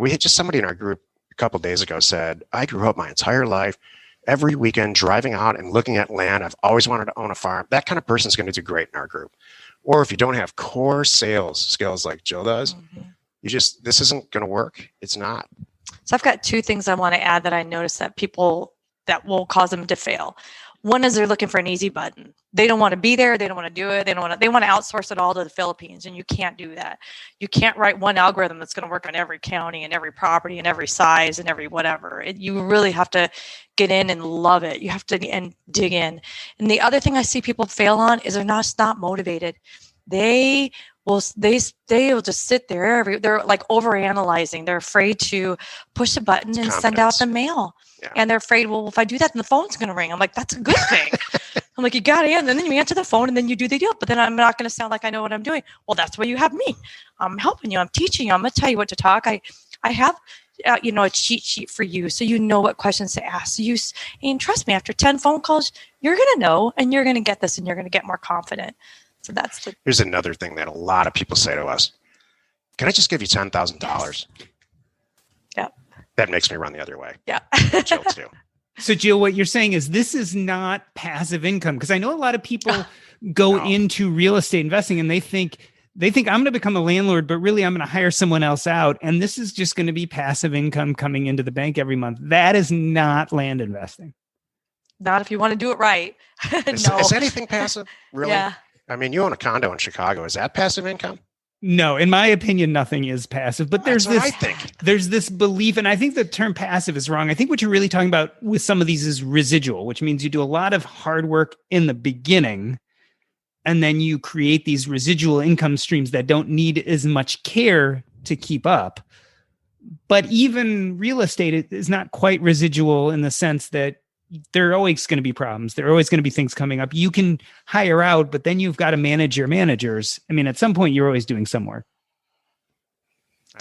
we had just somebody in our group a couple of days ago said, I grew up my entire life, every weekend driving out and looking at land. I've always wanted to own a farm. That kind of person is going to do great in our group. Or if you don't have core sales skills like Jill does, this isn't going to work. It's not. So I've got two things I want to add that I noticed that will cause them to fail. One is they're looking for an easy button. They don't want to be there. They don't want to do it. They want to outsource it all to the Philippines, and you can't do that. You can't write one algorithm that's going to work on every county and every property and every size and every whatever. You really have to get in and love it. You have to and dig in. And the other thing I see people fail on is they're not motivated. They will just sit there. They're like overanalyzing. They're afraid to push a button and send out the mail. Yeah. And they're afraid, well, if I do that, then the phone's going to ring. I'm like, that's a good thing. I'm like, you got to end. And then you answer the phone and then you do the deal. But then I'm not going to sound like I know what I'm doing. Well, that's why you have me. I'm helping you. I'm teaching you. I'm going to tell you what to talk. I have, a cheat sheet for you. So you know what questions to ask. And trust me, after 10 phone calls, you're going to know, and you're going to get this, and you're going to get more confident. So here's another thing that a lot of people say to us. Can I just give you $10,000? Yes. Yeah. That makes me run the other way. Yeah. Jill too. So Jill, what you're saying is this is not passive income, because I know a lot of people go into real estate investing and they think I'm going to become a landlord, but really I'm going to hire someone else out. And this is just going to be passive income coming into the bank every month. That is not land investing. Not if you want to do it right. Is anything passive? Really? Yeah. I mean, you own a condo in Chicago. Is that passive income? No, in my opinion, nothing is passive, but there's this belief, and I think the term passive is wrong. I think what you're really talking about with some of these is residual, which means you do a lot of hard work in the beginning, and then you create these residual income streams that don't need as much care to keep up. But even real estate is not quite residual in the sense that there are always going to be problems. There are always going to be things coming up. You can hire out, but then you've got to manage your managers. I mean, at some point, you're always doing some work.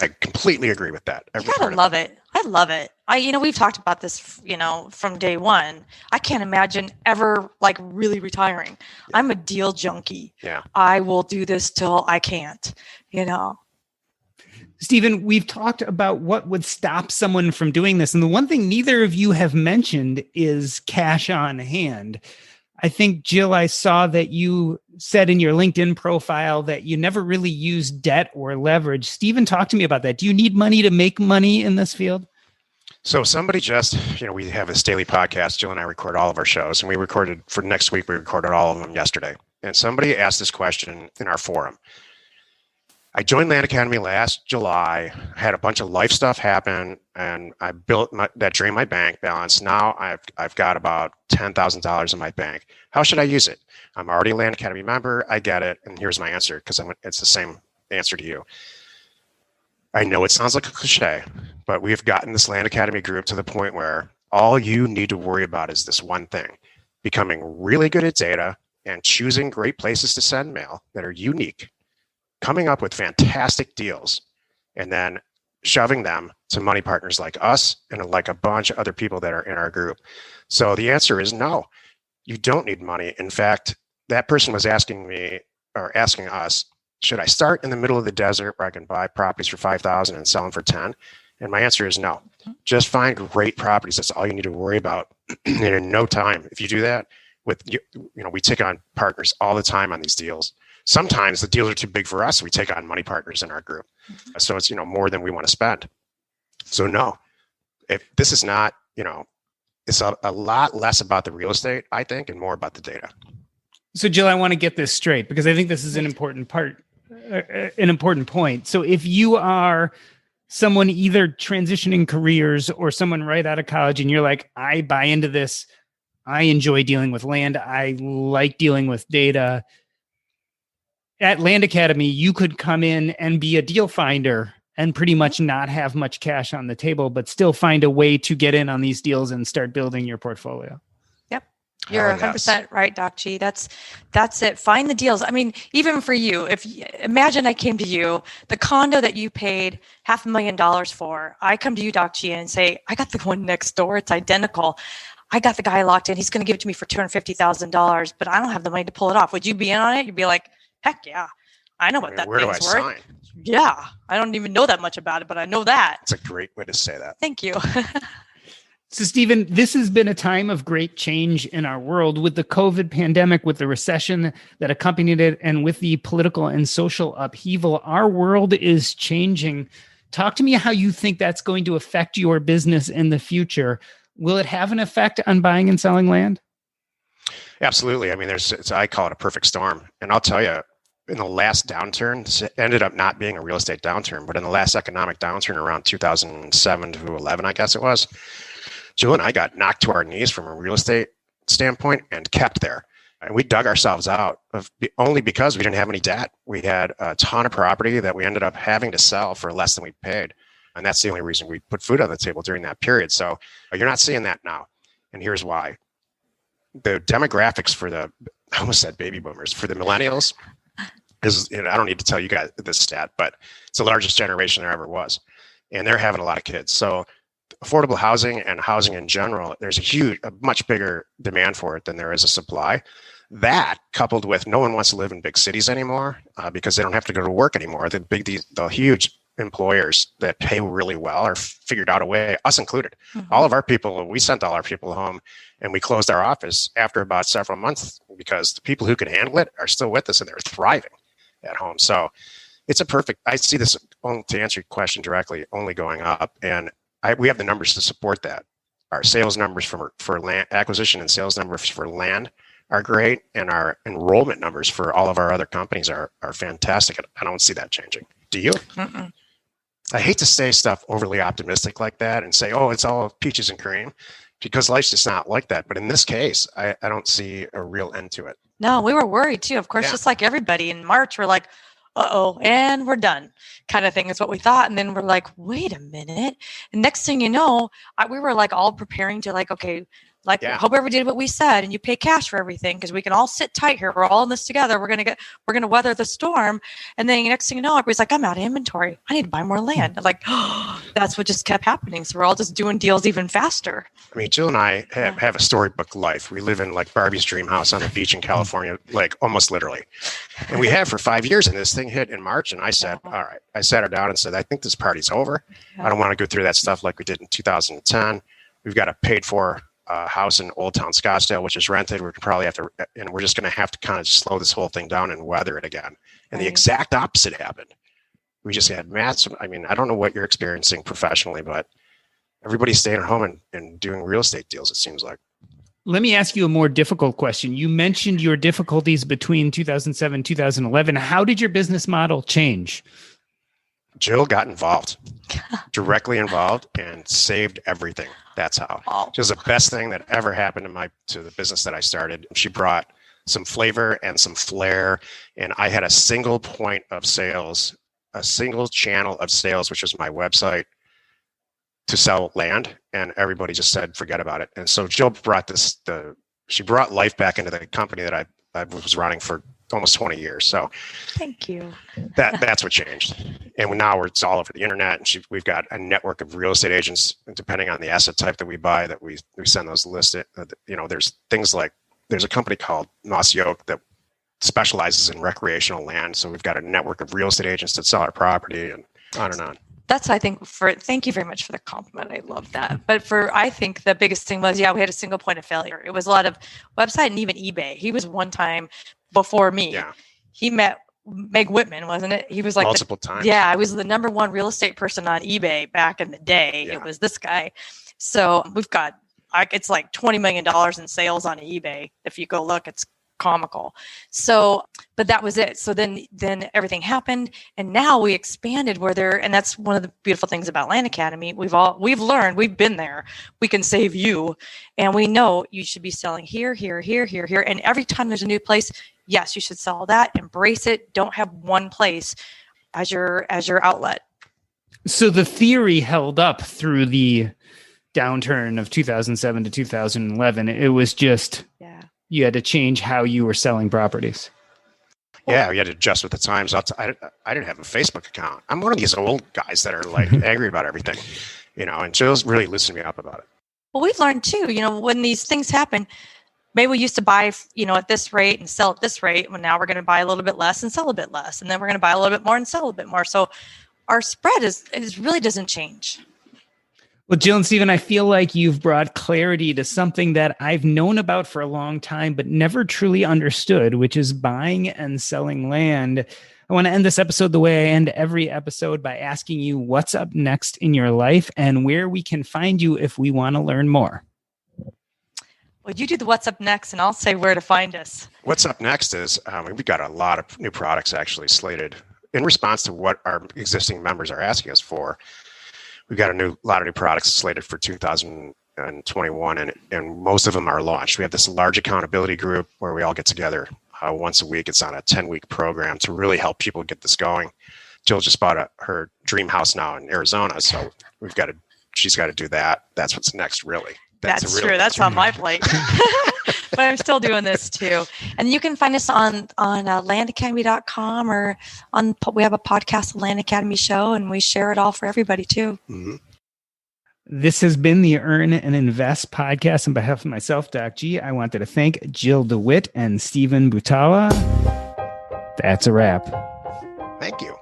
I completely agree with that. You gotta love it. I love it. We've talked about this, from day one. I can't imagine ever really retiring. Yeah. I'm a deal junkie. Yeah. I will do this till I can't, Stephen, we've talked about what would stop someone from doing this. And the one thing neither of you have mentioned is cash on hand. I think, Jill, I saw that you said in your LinkedIn profile that you never really use debt or leverage. Stephen, talk to me about that. Do you need money to make money in this field? So somebody we have this daily podcast. Jill and I record all of our shows, and we recorded for next week. We recorded all of them yesterday. And somebody asked this question in our forum. I joined Land Academy last July, had a bunch of life stuff happen, and I built that drained my bank balance. Now I've got about $10,000 in my bank. How should I use it? I'm already a Land Academy member. I get it. And here's my answer, because it's the same answer to you. I know it sounds like a cliche, but we've gotten this Land Academy group to the point where all you need to worry about is this one thing: becoming really good at data and choosing great places to send mail that are unique, coming up with fantastic deals, and then shoving them to money partners like us and like a bunch of other people that are in our group. So the answer is no, you don't need money. In fact, that person was asking me or asking us, should I start in the middle of the desert where I can buy properties for 5,000 and sell them for 10? And my answer is no. Just find great properties. That's all you need to worry about. And in no time, if you do that, we take on partners all the time on these deals. Sometimes the deals are too big for us. We take on money partners in our group. So it's, more than we want to spend. So no, if this is not, it's a lot less about the real estate, I think, and more about the data. So Jill, I want to get this straight because I think this is an important point. So if you are someone either transitioning careers or someone right out of college and you're like, I buy into this, I enjoy dealing with land, I like dealing with data. At Land Academy, you could come in and be a deal finder and pretty much not have much cash on the table, but still find a way to get in on these deals and start building your portfolio. Yep. You're 100% right, Doc G. That's it. Find the deals. I mean, even for you, imagine I came to you, the condo that you paid $500,000 for, I come to you, Doc G, and say, I got the one next door. It's identical. I got the guy locked in. He's going to give it to me for $250,000, but I don't have the money to pull it off. Would you be in on it? You'd be like, heck yeah. I know what that thing's worth. Where do I sign? Yeah. I don't even know that much about it, but I know that. It's a great way to say that. Thank you. So, Stephen, this has been a time of great change in our world with the COVID pandemic, with the recession that accompanied it, and with the political and social upheaval. Our world is changing. Talk to me how you think that's going to affect your business in the future. Will it have an effect on buying and selling land? Absolutely. I mean, I call it a perfect storm. And I'll tell you, in the last downturn, this ended up not being a real estate downturn, but in the last economic downturn around 2007 to 11, I guess it was, Jill and I got knocked to our knees from a real estate standpoint and kept there. And we dug ourselves out only because we didn't have any debt. We had a ton of property that we ended up having to sell for less than we paid. And that's the only reason we put food on the table during that period. So you're not seeing that now. And here's why. The demographics for I almost said baby boomers, for the millennials is, I don't need to tell you guys this stat, but it's the largest generation there ever was. And they're having a lot of kids. So affordable housing and housing in general, there's a much bigger demand for it than there is a supply. That coupled with no one wants to live in big cities anymore because they don't have to go to work anymore. The huge employers that pay really well are figured out a way, us included. Mm-hmm. We sent all our people home and we closed our office after about several months because the people who could handle it are still with us and they're thriving at home. So I see this, to answer your question directly, only going up. And we have the numbers to support that. Our sales numbers for land acquisition and sales numbers for land are great. And our enrollment numbers for all of our other companies are fantastic. I don't see that changing. Do you? Mm-mm. I hate to say stuff overly optimistic like that and say, oh, it's all peaches and cream, because life's just not like that. But in this case, I don't see a real end to it. No, we were worried too. Of course, just like everybody in March, we're like, uh-oh, and we're done kind of thing is what we thought. And then we're like, wait a minute. And next thing you know, we were like all preparing to hope everybody did what we said and you pay cash for everything because we can all sit tight here. We're all in this together. We're going to weather the storm. And then next thing you know, everybody's like, I'm out of inventory. I need to buy more land. I'm like, that's what just kept happening. So we're all just doing deals even faster. I mean, Jill and I have a storybook life. We live in like Barbie's dream house on the beach in California, like almost literally. And we have for 5 years, and this thing hit in March. And I said, all right, I sat her down and said, I think this party's over. I don't want to go through that stuff like we did in 2010. We've got a paid for house in Old Town Scottsdale, which is rented. We're just going to have to kind of slow this whole thing down and weather it again. And the exact opposite happened. We just had massive. I mean, I don't know what you're experiencing professionally, but everybody's staying at home and doing real estate deals, it seems like. Let me ask you a more difficult question. You mentioned your difficulties between 2007 and 2011. How did your business model change? Jill got involved, directly involved, and saved everything. That's how. It was the best thing that ever happened to the business that I started. She brought some flavor and some flair, and I had a single point of sales, a single channel of sales, which was my website, to sell land, and everybody just said, forget about it. And so Jill brought she brought life back into the company that I was running for almost 20 years. So thank you. That's what changed. And now it's all over the internet. And we've got a network of real estate agents, depending on the asset type that we buy, that we send those listed. There's things like, there's a company called Mossy Oak that specializes in recreational land. So we've got a network of real estate agents that sell our property, and on and on. That's, I think, thank you very much for the compliment. I love that. But I think the biggest thing was, we had a single point of failure. It was a lot of website and even eBay. He was one time before me. Yeah. He met Meg Whitman, wasn't it? He was like multiple times. Yeah, I was the number one real estate person on eBay back in the day. Yeah. It was this guy. So we've got, it's like $20 million in sales on eBay. If you go look, it's comical. So, but that was it. So then everything happened, and now we expanded and that's one of the beautiful things about Land Academy. We've learned, we've been there. We can save you, and we know you should be selling here, here, here, here, here. And every time there's a new place, yes, you should sell that. Embrace it. Don't have one place as your outlet. So the theory held up through the downturn of 2007 to 2011. It was just, you had to change how you were selling properties. Yeah, we had to adjust with the times. I didn't have a Facebook account. I'm one of these old guys that are like angry about everything, and Jill's really loosened me up about it. Well, we've learned too, when these things happen, maybe we used to buy, at this rate and sell at this rate. Well, now we're going to buy a little bit less and sell a bit less. And then we're going to buy a little bit more and sell a bit more. So our spread really doesn't change. Well, Jill and Stephen, I feel like you've brought clarity to something that I've known about for a long time, but never truly understood, which is buying and selling land. I want to end this episode the way I end every episode, by asking you what's up next in your life and where we can find you if we want to learn more. Well, you do the what's up next, and I'll say where to find us. What's up next is we've got a lot of new products actually slated in response to what our existing members are asking us for. We've got a lot of new products slated for 2021, and most of them are launched. We have this large accountability group where we all get together once a week. It's on a 10-week program to really help people get this going. Jill just bought her dream house now in Arizona, so she's got to do that. That's what's next, really. That's true. That's on my plate. But I'm still doing this too. And you can find us on landacademy.com, or we have a podcast, the Land Academy Show, and we share it all for everybody too. Mm-hmm. This has been the Earn and Invest podcast. On behalf of myself, Doc G, I wanted to thank Jill Dewit and Stephen Butala. That's a wrap. Thank you.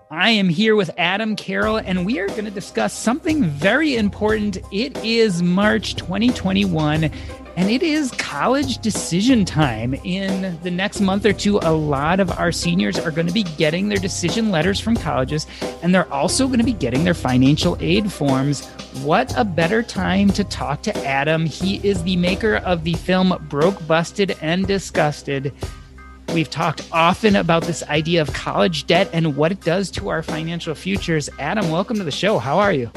I am here with Adam Carroll, and we are going to discuss something very important. It is March 2021, and it is college decision time. In the next month or two, a lot of our seniors are going to be getting their decision letters from colleges, and they're also going to be getting their financial aid forms. What a better time to talk to Adam. He is the maker of the film Broke, Busted, and Disgusted. We've talked often about this idea of college debt and what it does to our financial futures. Adam, welcome to the show. How are you?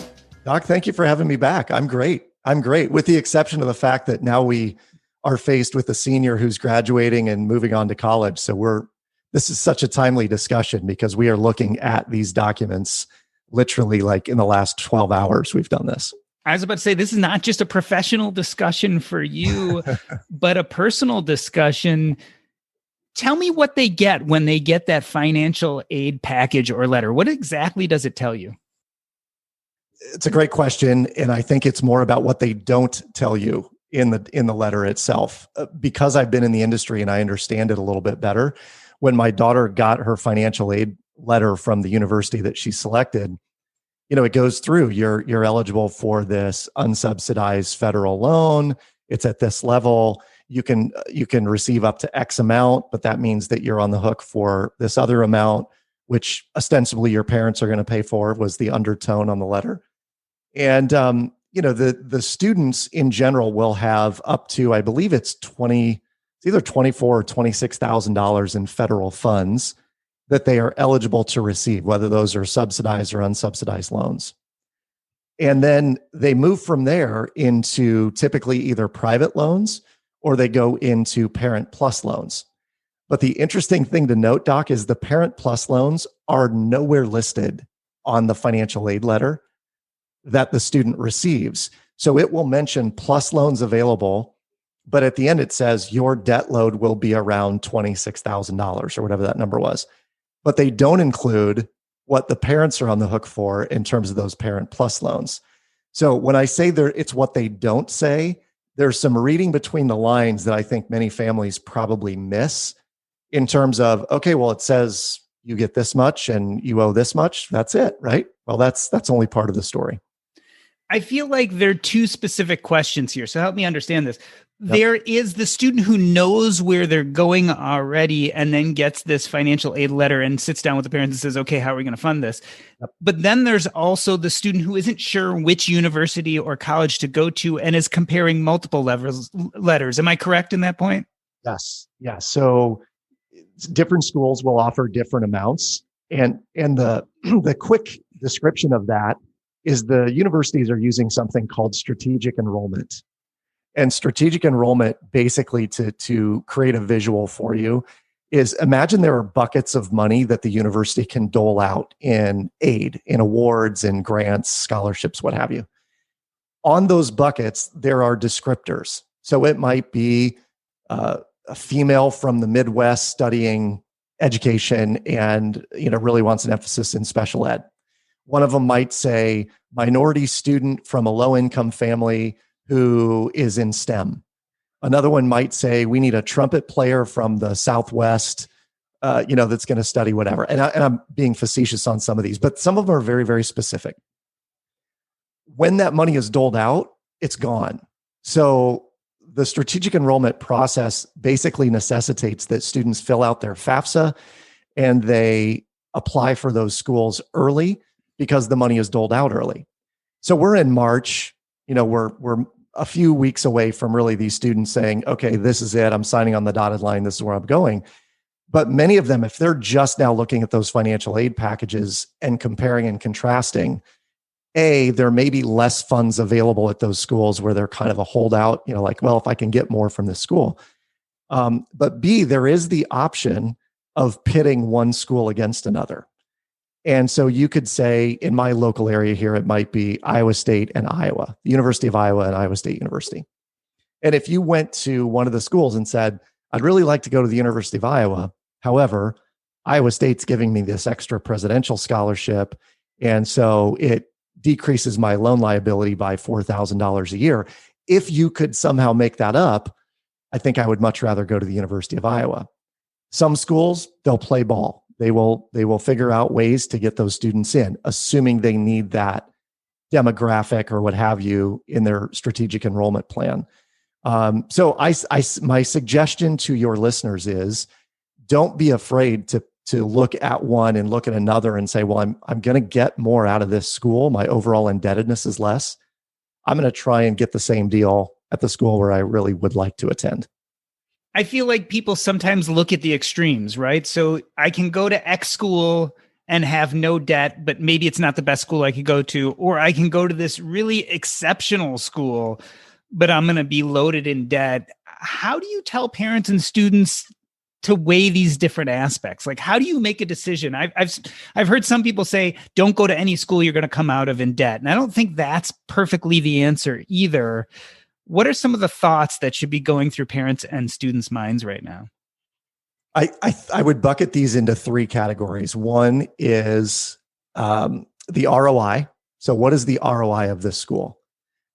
Doc, thank you for having me back. I'm great. With the exception of the fact that now we are faced with a senior who's graduating and moving on to college. So this is such a timely discussion because we are looking at these documents literally like in the last 12 hours we've done this. I was about to say, this is not just a professional discussion for you, but a personal discussion. Tell me what they get when they get that financial aid package or letter. What exactly does it tell you? It's a great question. And I think it's more about what they don't tell you in the letter itself. Because I've been in the industry and I understand it a little bit better, when my daughter got her financial aid letter from the university that she selected, it goes through, you're eligible for this unsubsidized federal loan. It's at this level. You can receive up to X amount, but that means that you're on the hook for this other amount, which ostensibly your parents are going to pay for, was the undertone on the letter. And the students in general will have up to, I believe it's either $24,000 or $26,000 in federal funds that they are eligible to receive, whether those are subsidized or unsubsidized loans. And then they move from there into typically either private loans or they go into Parent Plus loans. But the interesting thing to note, Doc, is the Parent Plus loans are nowhere listed on the financial aid letter that the student receives. So it will mention plus loans available, but at the end it says your debt load will be around $26,000 or whatever that number was. But they don't include what the parents are on the hook for in terms of those parent plus loans. So when I say it's what they don't say, there's some reading between the lines that I think many families probably miss in terms of, okay, well, it says you get this much and you owe this much. That's it, right? Well, that's only part of the story. I feel like there are two specific questions here. So help me understand this. Yep. There is the student who knows where they're going already and then gets this financial aid letter and sits down with the parents and says, okay, how are we going to fund this? Yep. But then there's also the student who isn't sure which university or college to go to and is comparing multiple letters. Am I correct in that point? Yes. Yeah. So different schools will offer different amounts. And the quick description of that is the universities are using something called strategic enrollment. And strategic enrollment, basically to create a visual for you, is imagine there are buckets of money that the university can dole out in aid, in awards, in grants, scholarships, what have you. On those buckets, there are descriptors. So it might be a female from the Midwest studying education and really wants an emphasis in special ed. One of them might say minority student from a low-income family who is in STEM. Another one might say we need a trumpet player from the Southwest, that's going to study whatever. And I'm being facetious on some of these, but some of them are very, very specific. When that money is doled out, it's gone. So the strategic enrollment process basically necessitates that students fill out their FAFSA and they apply for those schools early because the money is doled out early. So we're in March, we're a few weeks away from really these students saying, okay, this is it. I'm signing on the dotted line. This is where I'm going. But many of them, if they're just now looking at those financial aid packages and comparing and contrasting, A, there may be less funds available at those schools where they're kind of a holdout, well, if I can get more from this school. But B, there is the option of pitting one school against another. And so you could say in my local area here, it might be Iowa State and Iowa, the University of Iowa and Iowa State University. And if you went to one of the schools and said, I'd really like to go to the University of Iowa. However, Iowa State's giving me this extra presidential scholarship. And so it decreases my loan liability by $4,000 a year. If you could somehow make that up, I think I would much rather go to the University of Iowa. Some schools, they'll play ball. They will figure out ways to get those students in, assuming they need that demographic or what have you in their strategic enrollment plan. So my suggestion to your listeners is don't be afraid to look at one and look at another and say, well, I'm going to get more out of this school. My overall indebtedness is less. I'm going to try and get the same deal at the school where I really would like to attend. I feel like people sometimes look at the extremes, right? So I can go to X school and have no debt, but maybe it's not the best school I could go to, or I can go to this really exceptional school, but I'm going to be loaded in debt. How do you tell parents and students to weigh these different aspects? Like, how do you make a decision? I've heard some people say, don't go to any school you're going to come out of in debt. And I don't think that's perfectly the answer either. What are some of the thoughts that should be going through parents and students' minds right now? I would bucket these into three categories. One is the ROI. So what is the ROI of this school?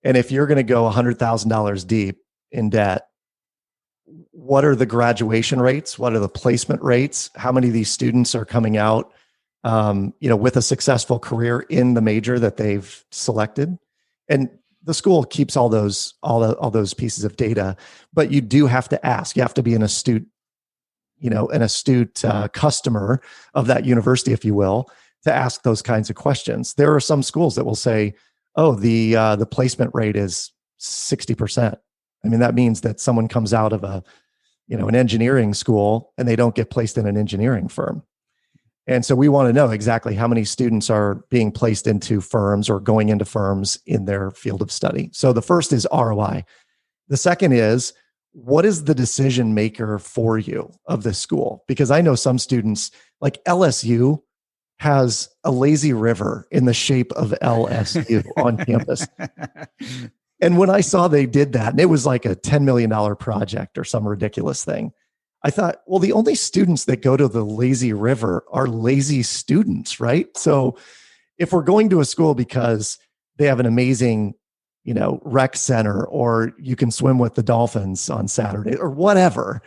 And if you're going to go $100,000 deep in debt, what are the graduation rates? What are the placement rates? How many of these students are coming out, with a successful career in the major that they've selected? And the school keeps all those pieces of data, but you do have to ask. You have to be an astute customer of that university, if you will, to ask those kinds of questions. There are some schools that will say, "Oh, the placement rate is 60%." I mean, that means that someone comes out of an engineering school and they don't get placed in an engineering firm. And so we want to know exactly how many students are being placed into firms or going into firms in their field of study. So the first is ROI. The second is, what is the decision maker for you of this school? Because I know some students, like LSU, has a lazy river in the shape of LSU on campus. And when I saw they did that, and it was like a $10 million project or some ridiculous thing, I thought, well, the only students that go to the lazy river are lazy students, right? So if we're going to a school because they have an amazing, rec center, or you can swim with the dolphins on Saturday or whatever,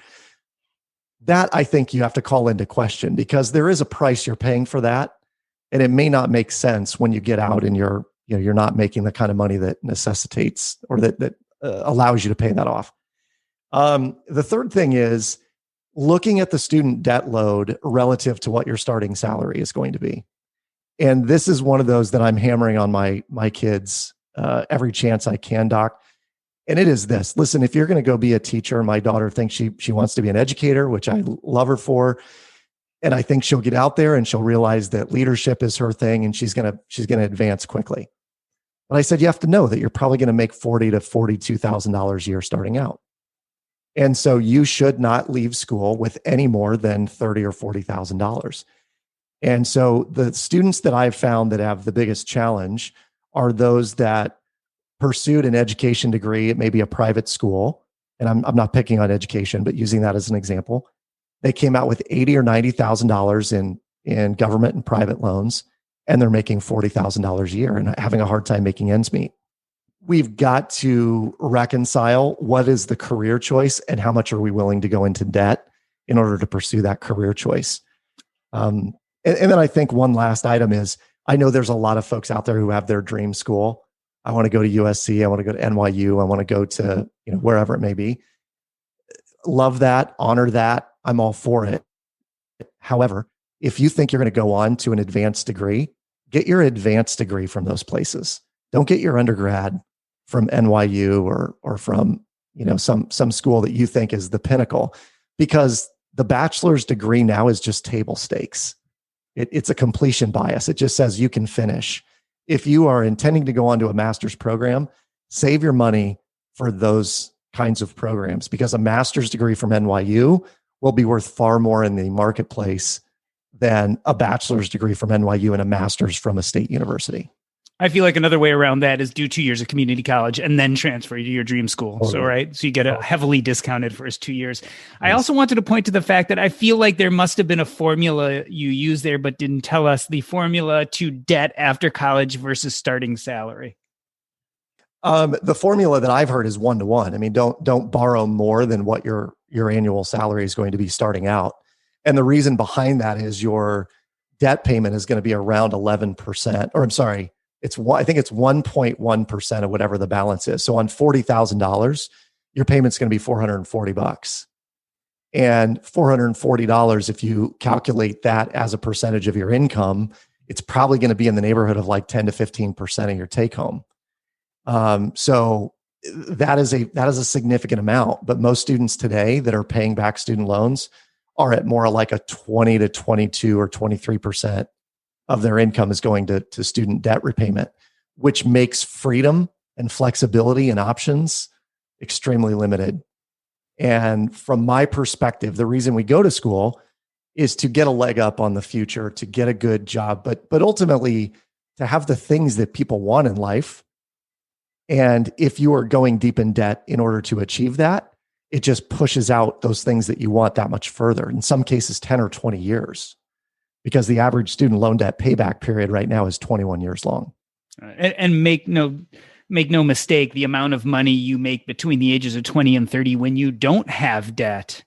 that I think you have to call into question, because there is a price you're paying for that. And it may not make sense when you get out and you're not making the kind of money that necessitates or that allows you to pay that off. The third thing is looking at the student debt load relative to what your starting salary is going to be. And this is one of those that I'm hammering on my kids every chance I can, Doc. And it is this. Listen, if you're going to go be a teacher, my daughter thinks she wants to be an educator, which I love her for. And I think she'll get out there and she'll realize that leadership is her thing, and she's going to advance quickly. But I said, you have to know that you're probably going to make $40,000 to $42,000 a year starting out. And so you should not leave school with any more than $30,000 or $40,000. And so the students that I've found that have the biggest challenge are those that pursued an education degree at maybe a private school. And I'm not picking on education, but using that as an example. They came out with $80,000 or $90,000 in government and private loans, and they're making $40,000 a year and having a hard time making ends meet. We've got to reconcile what is the career choice and how much are we willing to go into debt in order to pursue that career choice. And then I think one last item is, I know there's a lot of folks out there who have their dream school. I want to go to USC. I want to go to NYU. I want to go to wherever it may be. Love that. Honor that. I'm all for it. However, if you think you're going to go on to an advanced degree, get your advanced degree from those places. Don't get your undergrad from NYU or from some school that you think is the pinnacle, because the bachelor's degree now is just table stakes. It's a completion bias. It just says you can finish. If you are intending to go on to a master's program, save your money for those kinds of programs, because a master's degree from NYU will be worth far more in the marketplace than a bachelor's degree from NYU and a master's from a state university. I feel like another way around that is do 2 years of community college and then transfer to your dream school. Totally. So you get a heavily discounted first 2 years. Yes. I also wanted to point to the fact that I feel like there must have been a formula you used there, but didn't tell us the formula to debt after college versus starting salary. The formula that I've heard is 1-to-1. I mean, don't borrow more than what your annual salary is going to be starting out. And the reason behind that is your debt payment is going to be around 11%, or I'm sorry, I think it's 1.1% of whatever the balance is. So on $40,000, your payment's going to be $440. And $440, if you calculate that as a percentage of your income, it's probably going to be in the neighborhood of like 10 to 15% of your take home. So that is a significant amount, but most students today that are paying back student loans are at more like a 20 to 22 or 23% of their income is going to student debt repayment, which makes freedom and flexibility and options extremely limited. And from my perspective, the reason we go to school is to get a leg up on the future, to get a good job, but ultimately to have the things that people want in life. And if you are going deep in debt in order to achieve that, it just pushes out those things that you want that much further, in some cases 10 or 20 years, because the average student loan debt payback period right now is 21 years long. And make no mistake, the amount of money you make between the ages of 20 and 30 when you don't have debt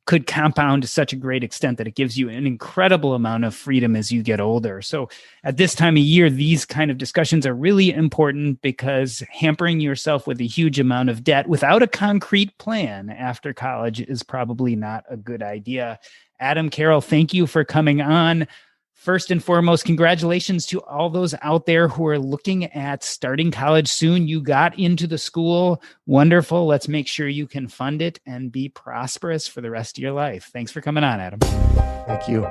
could compound to such a great extent that it gives you an incredible amount of freedom as you get older. So at this time of year, these kind of discussions are really important, because hampering yourself with a huge amount of debt without a concrete plan after college is probably not a good idea. Adam Carroll, thank you for coming on. First and foremost, congratulations to all those out there who are looking at starting college soon. You got into the school. Wonderful. Let's make sure you can fund it and be prosperous for the rest of your life. Thanks for coming on, Adam. Thank you.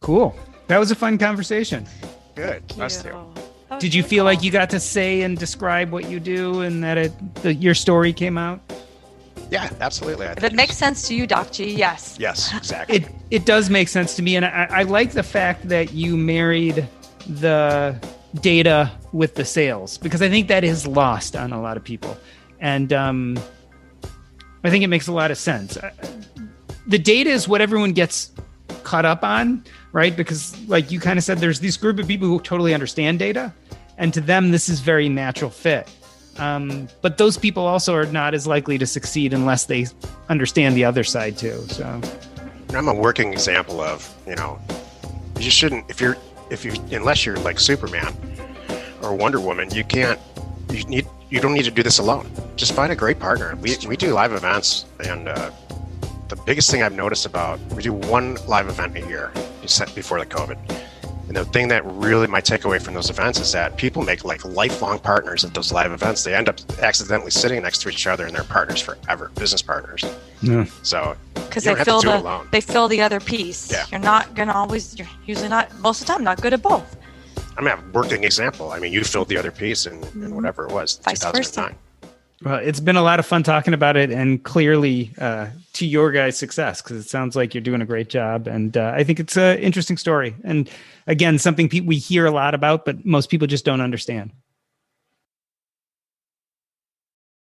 Cool. That was a fun conversation. Good. Us too. Did you feel like you got to say and describe what you do and that your story came out? Yeah, absolutely. If it makes sense to you, Doc G, yes. Yes, exactly. It does make sense to me. And I like the fact that you married the data with the sales, because I think that is lost on a lot of people. And I think it makes a lot of sense. The data is what everyone gets caught up on, right? Because like you kind of said, there's this group of people who totally understand data, and to them, this is very natural fit. But those people also are not as likely to succeed unless they understand the other side too. So I'm a working example of, you shouldn't, unless you're like Superman or Wonder Woman, you don't need to do this alone. Just find a great partner. We do live events, and the biggest thing I've noticed we do one live event a year before the COVID. And the thing that really my takeaway from those events is that people make like lifelong partners at those live events. They end up accidentally sitting next to each other, and they're partners forever, business partners. Yeah. So because they fill the other piece. Yeah. You're usually not, most of the time, not good at both. I'm a working example. I mean, you filled the other piece in whatever it was, Vice 2009. versa. Well, it's been a lot of fun talking about it, and clearly to your guys' success, because it sounds like you're doing a great job. And I think it's an interesting story. And again, something we hear a lot about, but most people just don't understand.